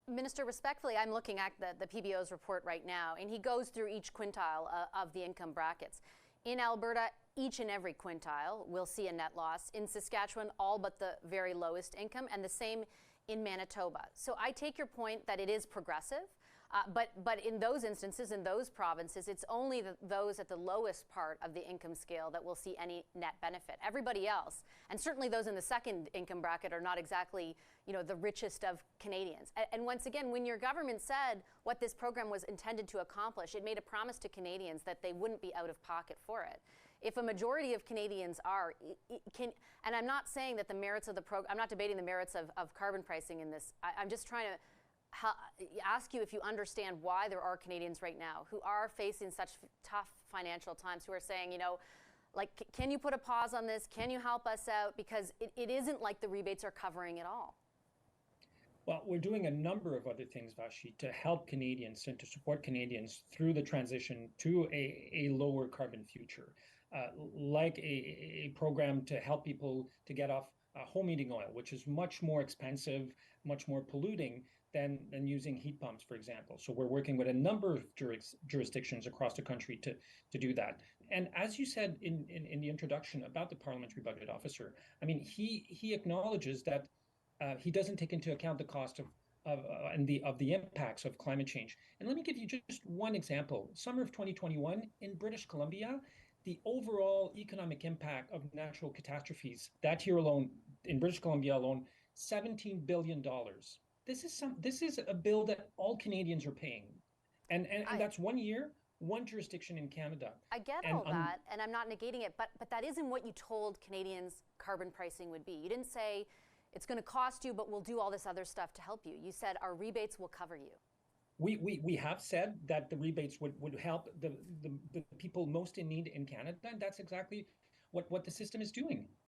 Minister, respectfully, I'm looking at the PBO's report right now, and he goes through each quintile of the income brackets. In Alberta, each and every quintile will see a net loss. In Saskatchewan, all but the very lowest income, and the same in Manitoba. So I take your point that it is progressive, but in those instances, in those provinces, it's only those at the lowest part of the income scale that will see any net benefit. Everybody else, and certainly those in the second income bracket, are not exactly, the richest of Canadians. And once again, when your government said what this program was intended to accomplish, it made a promise to Canadians that they wouldn't be out of pocket for it. If a majority of Canadians are, and I'm not saying that the merits of the program, I'm not debating the merits of carbon pricing in this. I'm just trying to ask you if you understand why there are Canadians right now who are facing such tough financial times, who are saying, can you put a pause on this? Can you help us out? Because it isn't like the rebates are covering it all. Well, we're doing a number of other things, Vashi, to help Canadians and to support Canadians through the transition to a lower carbon future, like a program to help people to get off home heating oil, which is much more expensive, much more polluting than using heat pumps, for example. So we're working with a number of jurisdictions across the country to do that. And as you said in the introduction about the parliamentary budget officer, I mean, he acknowledges that he doesn't take into account the cost of the impacts of climate change. And let me give you just one example. Summer of 2021 in British Columbia, the overall economic impact of natural catastrophes that year alone, in British Columbia alone, $17 billion. This is a bill that all Canadians are paying. And that's 1 year, one jurisdiction in Canada. I get all that, and I'm not negating it, but that isn't what you told Canadians carbon pricing would be. You didn't say it's going to cost you, but we'll do all this other stuff to help you. You said our rebates will cover you. We have said that the rebates would help the people most in need in Canada, and that's exactly what the system is doing.